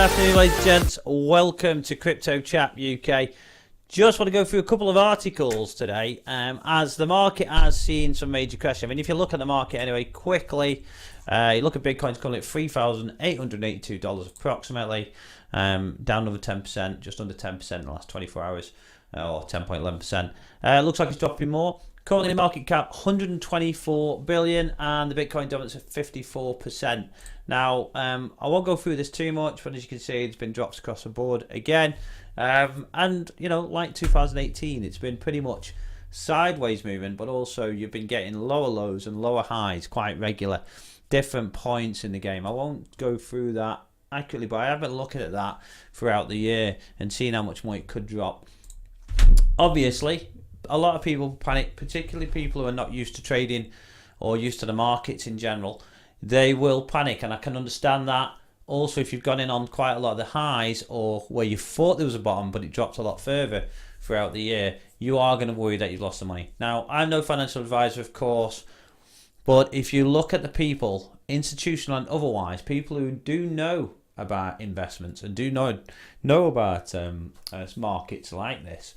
afternoon, ladies and gents. Welcome to Crypto Chat UK. Just want to go through a couple of articles today as the market has seen some major crash. I mean, if you look at the market anyway, quickly, you look at Bitcoin's currently at $3,882 approximately, down another 10%, just under 10% in the last 24 hours, or 10.11%. Looks like it's dropping more. Currently, the market cap 124 billion, and the Bitcoin dominance at 54%. Now, I won't go through this too much, but as you can see, there's been drops across the board again. And you know, like 2018, it's been pretty much sideways movement, but also you've been getting lower lows and lower highs quite regular, different points in the game. I won't go through that accurately, but I have been looking at that throughout the year and seeing how much more it could drop. Obviously, a lot of people panic, particularly people who are not used to trading or used to the markets in general. They will panic, and I can understand that. Also, if you've gone in on quite a lot of the highs, or where you thought there was a bottom but it dropped a lot further throughout the year, you are going to worry that you've lost the money. Now, I'm no financial advisor, of course, but if you look at the people, institutional and otherwise, people who do know about investments and do know about markets like this,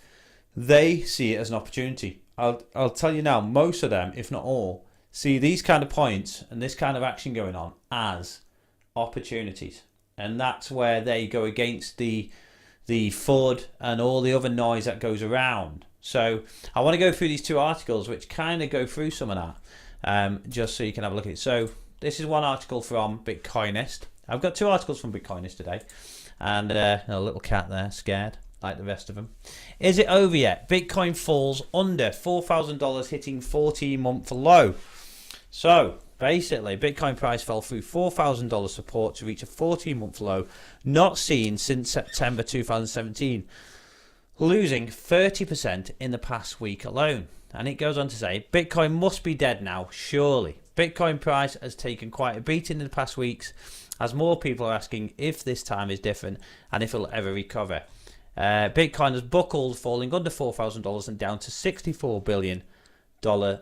they see it as an opportunity. I'll tell you now, most of them, if not all, see these kind of points and this kind of action going on as opportunities, and that's where they go against the FUD and all the other noise that goes around. So I want to go through these two articles which kind of go through some of that, just so you can have a look at it. So this is one article from Bitcoinist. I've got two articles from Bitcoinist today, and a little cat there scared like the rest of them. Is it over yet? Bitcoin falls under $4,000, hitting 14-month low. So basically, Bitcoin price fell through $4,000 support to reach a 14-month low not seen since September 2017, losing 30% in the past week alone. And it goes on to say, Bitcoin must be dead now, surely. Bitcoin price has taken quite a beating in the past weeks, as more people are asking if this time is different and if it'll ever recover. Bitcoin has buckled, falling under $4,000 and down to $64 billion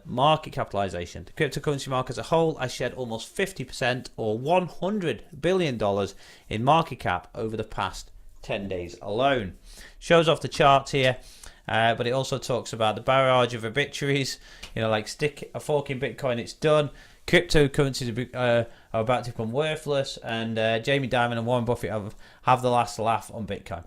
market capitalization. The cryptocurrency market as a whole has shed almost 50%, or $100 billion in market cap over the past 10 days alone. Shows off the charts here, but it also talks about the barrage of obituaries, you know, like stick a fork in Bitcoin, it's done. Cryptocurrencies are about to become worthless, and Jamie Dimon and Warren Buffett have the last laugh on Bitcoin.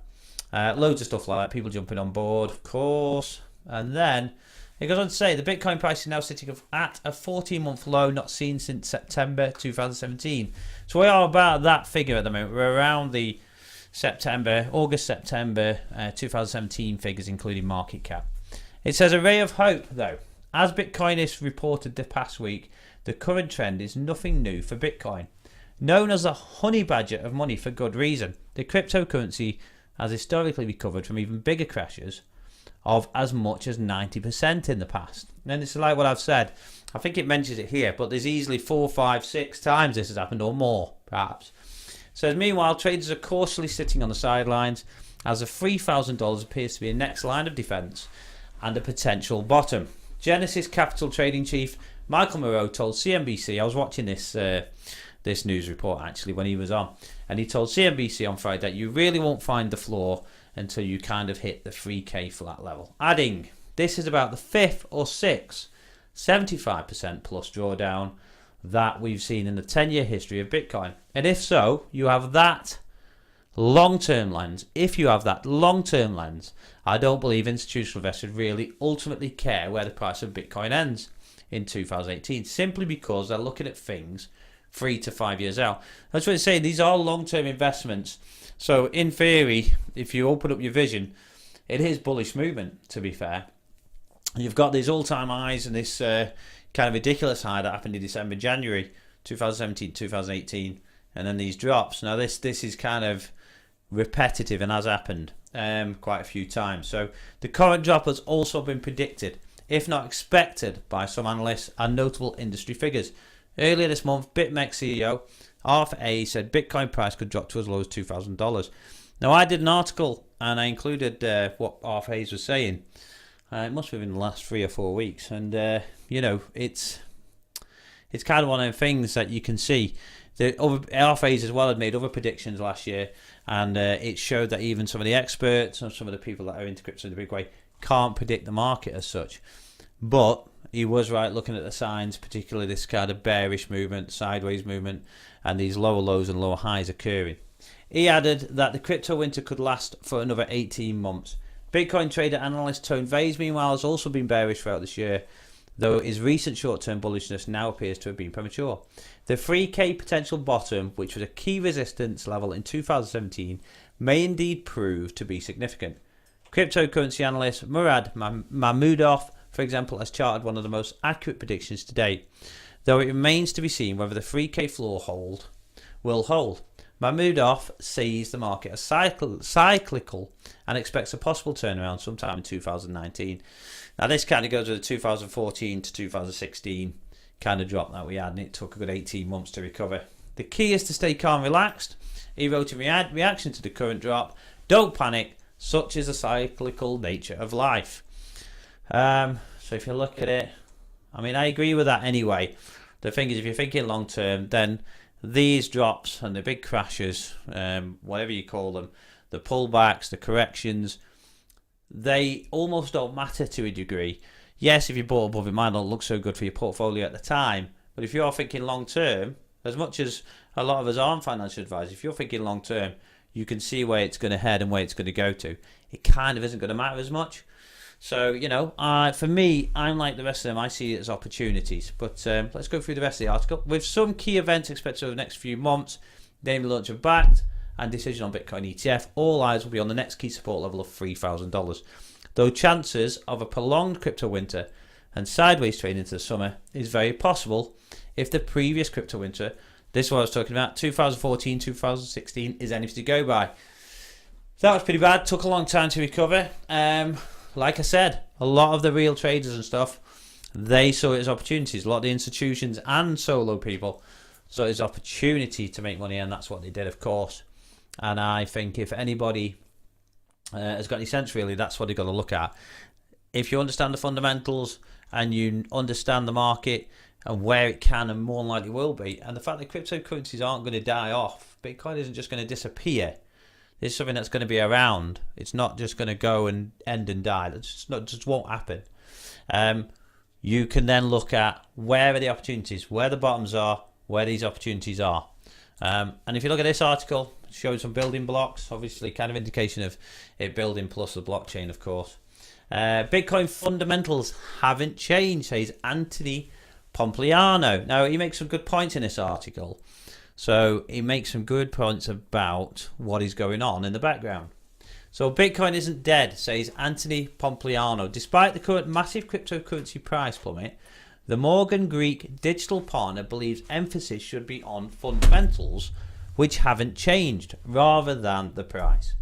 Loads of stuff like that, people jumping on board, of course. And then it goes on to say the Bitcoin price is now sitting at a 14-month low not seen since September 2017. So we are about that figure at the moment. We're around the August-September 2017 figures, including market cap. It says a ray of hope, though. As Bitcoinist reported the past week, the current trend is nothing new for Bitcoin. Known as the honey badger of money for good reason, the cryptocurrency has historically recovered from even bigger crashes of as much as 90% in the past. And it's like what I've said. I think it mentions it here, but there's easily 4, 5, 6 times this has happened, or more, perhaps. It says, meanwhile, traders are cautiously sitting on the sidelines as the $3,000 appears to be a next line of defense and a potential bottom. Genesis Capital Trading Chief Michael Moreau told CNBC, I was watching this news report actually when he was on, and he told CNBC on Friday that you really won't find the floor until you kind of hit the 3K flat level. Adding, this is about the 5th or 6th 75% plus drawdown that we've seen in the 10-year history of Bitcoin. And if so, you have that long-term lens. If you have that long-term lens, I don't believe institutional investors really ultimately care where the price of Bitcoin ends in 2018, simply because they're looking at things 3 to 5 years out. That's what it's saying. These are long-term investments. So in theory, if you open up your vision, it is bullish movement, to be fair. You've got these all-time highs and this kind of ridiculous high that happened in December, January 2017, 2018, and then these drops. Now this is kind of repetitive and has happened quite a few times. So the current drop has also been predicted, if not expected, by some analysts and notable industry figures. Earlier this month, BitMEX CEO Arthur A said Bitcoin price could drop to as low as $2,000. Now, I did an article and I included what Arthur Hayes was saying. It must have been the last 3 or 4 weeks, and you know, it's kind of one of the things that you can see. RFAs as well had made other predictions last year, and it showed that even some of the experts and some of the people that are into crypto in a big way can't predict the market as such. But he was right looking at the signs, particularly this kind of bearish movement, sideways movement, and these lower lows and lower highs occurring. He added that the crypto winter could last for another 18 months. Bitcoin trader analyst Tone Vays, meanwhile, has also been bearish throughout this year, though his recent short-term bullishness now appears to have been premature. The 3K potential bottom, which was a key resistance level in 2017, may indeed prove to be significant. Cryptocurrency analyst Murad Mahmudov, for example, has charted one of the most accurate predictions to date, though it remains to be seen whether the 3K floor will hold. Mahmudov sees the market as cyclical and expects a possible turnaround sometime in 2019. Now, this kind of goes with the 2014 to 2016 kind of drop that we had, and it took a good 18 months to recover. The key is to stay calm and relaxed. He wrote in reaction to the current drop, "Don't panic, such is the cyclical nature of life." So if you look at it, I mean, I agree with that anyway. The thing is, if you're thinking long term, then these drops and the big crashes, whatever you call them, the pullbacks, the corrections, they almost don't matter to a degree. Yes, if you bought above, it might not look so good for your portfolio at the time, but if you're thinking long term, as much as a lot of us aren't financial advisors, if you're thinking long term, you can see where it's going to head and where it's going to go to. It kind of isn't going to matter as much. So, for me, I'm like the rest of them. I see it as opportunities. But let's go through the rest of the article. With some key events expected over the next few months, namely launch of BACT and decision on Bitcoin ETF, all eyes will be on the next key support level of $3,000. Though chances of a prolonged crypto winter and sideways trade into the summer is very possible if the previous crypto winter, this is what I was talking about, 2014, 2016, is anything to go by. That was pretty bad. Took a long time to recover. Like I said, a lot of the real traders and stuff, they saw it as opportunities. A lot of the institutions and solo people saw it as opportunity to make money, and that's what they did, of course. And I think if anybody has got any sense, really, that's what they've got to look at. If you understand the fundamentals and you understand the market and where it can and more than likely will be, and the fact that cryptocurrencies aren't going to die off, Bitcoin isn't just going to disappear. It's something that's going to be around. It's not just going to go and end and die. That's just won't happen. You can then look at where are the opportunities, where the bottoms are, where these opportunities are. And if you look at this article, it shows some building blocks, obviously kind of indication of it building plus the blockchain, of course. Bitcoin fundamentals haven't changed, says Anthony Pompliano. Now, he makes some good points in this article. So he makes some good points about what is going on in the background. So Bitcoin isn't dead, says Anthony Pompliano. Despite the current massive cryptocurrency price plummet, the Morgan Greek digital partner believes emphasis should be on fundamentals, which haven't changed, rather than the price.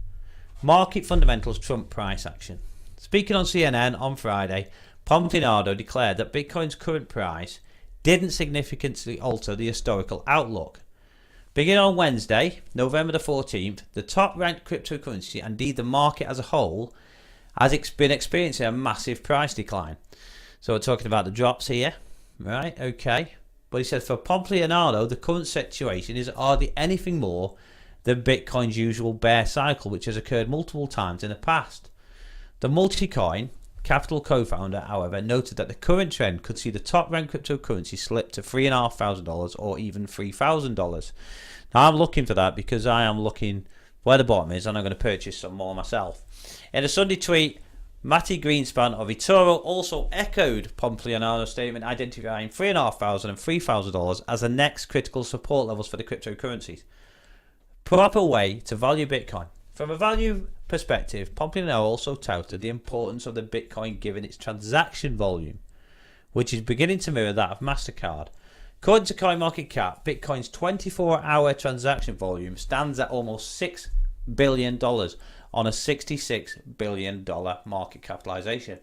Market fundamentals trump price action. Speaking on CNN on Friday, Pompliano declared that Bitcoin's current price didn't significantly alter the historical outlook. Beginning on Wednesday, November the 14th, the top-ranked cryptocurrency, and indeed the market as a whole, has been experiencing a massive price decline. So we're talking about the drops here, right? Okay. But he said for Pompliano, the current situation is hardly anything more than Bitcoin's usual bear cycle, which has occurred multiple times in the past. The Multicoin Capital co-founder, however, noted that the current trend could see the top-ranked cryptocurrency slip to $3,500 or even $3,000. Now, I'm looking for that because I am looking where the bottom is, and I'm going to purchase some more myself. In a Sunday tweet, Matty Greenspan of eToro also echoed Pompliano's statement, identifying $3,500 and $3,000 as the next critical support levels for the cryptocurrencies. Proper way to value Bitcoin. From a value perspective, Pompliano also touted the importance of the Bitcoin given its transaction volume, which is beginning to mirror that of MasterCard. According to CoinMarketCap, Bitcoin's 24-hour transaction volume stands at almost $6 billion on a $66 billion market capitalization.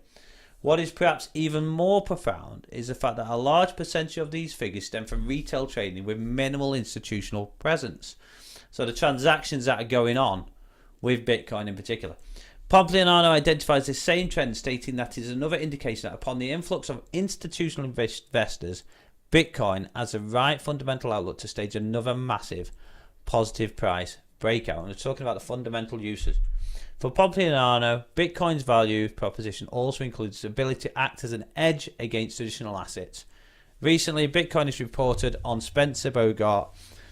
What is perhaps even more profound is the fact that a large percentage of these figures stem from retail trading with minimal institutional presence. So the transactions that are going on with Bitcoin in particular. Pompliano identifies this same trend, stating that it is another indication that upon the influx of institutional investors, Bitcoin has the right fundamental outlook to stage another massive positive price breakout. And we're talking about the fundamental uses. For Pompliano, Bitcoin's value proposition also includes its ability to act as an edge against traditional assets. Recently, Bitcoin has reported on Spencer Bogart,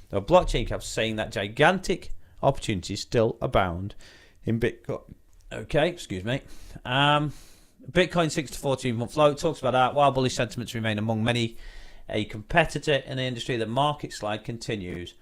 the blockchain cap, saying that gigantic opportunities still abound in Bitcoin. Okay, excuse me. Bitcoin 6 to 14 month low talks about that. While bullish sentiments remain among many, a competitor in the industry, the market slide continues.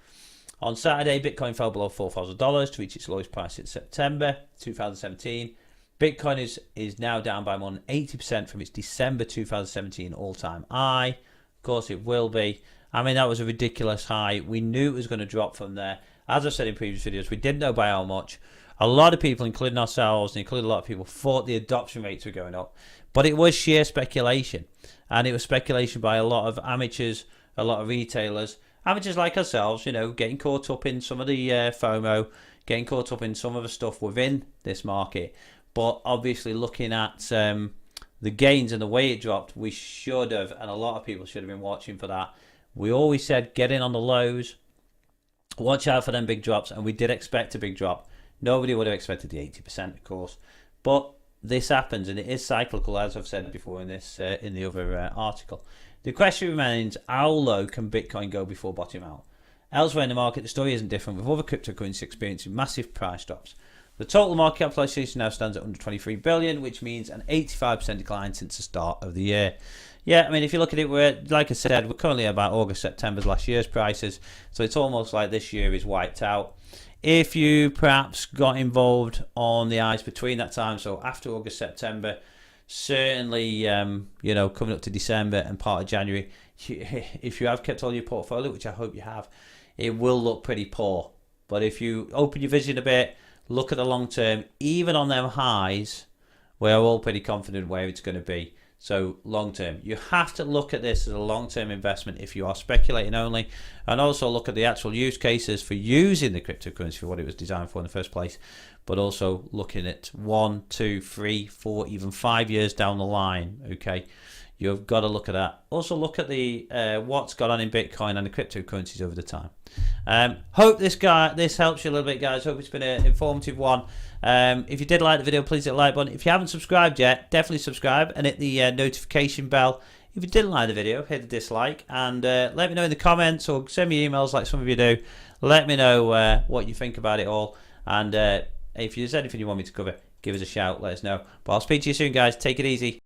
On Saturday, Bitcoin fell below $4,000 to reach its lowest price in September 2017. Bitcoin is now down by more than 80% from its December 2017 all-time high. Of course, it will be. I mean, that was a ridiculous high. We knew it was going to drop from there. As I've said in previous videos, we didn't know by how much. A lot of people, including ourselves, and including a lot of people, thought the adoption rates were going up. But it was sheer speculation. And it was speculation by a lot of amateurs, a lot of retailers. Amateurs like ourselves, you know, getting caught up in some of the FOMO, getting caught up in some of the stuff within this market. But obviously looking at the gains and the way it dropped, we should have, and a lot of people should have been watching for that. We always said get in on the lows, watch out for them big drops, and we did expect a big drop. Nobody would have expected the 80%, of course. But this happens, and it is cyclical, as I've said before in this in the other article. The question remains, how low can Bitcoin go before bottoming out? Elsewhere in the market, the story isn't different, with other cryptocurrencies experiencing massive price drops. The total market capitalization now stands at under 23 billion, which means an 85% decline since the start of the year. Yeah, I mean, if you look at it, we're, like I said, we're currently about August, September's last year's prices, so it's almost like this year is wiped out. If you perhaps got involved on the ice between that time, so after August, September, certainly, you know, coming up to December and part of January, if you have kept all your portfolio, which I hope you have, it will look pretty poor. But if you open your vision a bit, look at the long term, even on them highs, we're all pretty confident where it's going to be. So long term, you have to look at this as a long-term investment if you are speculating only, and also look at the actual use cases for using the cryptocurrency for what it was designed for in the first place, but also looking at 1, 2, 3, 4, even 5 years down the line. Okay, you've got to look at that. Also look at the what's gone on in Bitcoin and the cryptocurrencies over the time. Hope this helps you a little bit, guys. Hope it's been an informative one. If you did like the video, please hit the like button. If you haven't subscribed yet, definitely subscribe and hit the notification bell. If you didn't like the video, hit the dislike, and let me know in the comments or send me emails like some of you do. Let me know what you think about it all, and if there's anything you want me to cover, give us a shout, let us know. But I'll speak to you soon, guys. Take it easy.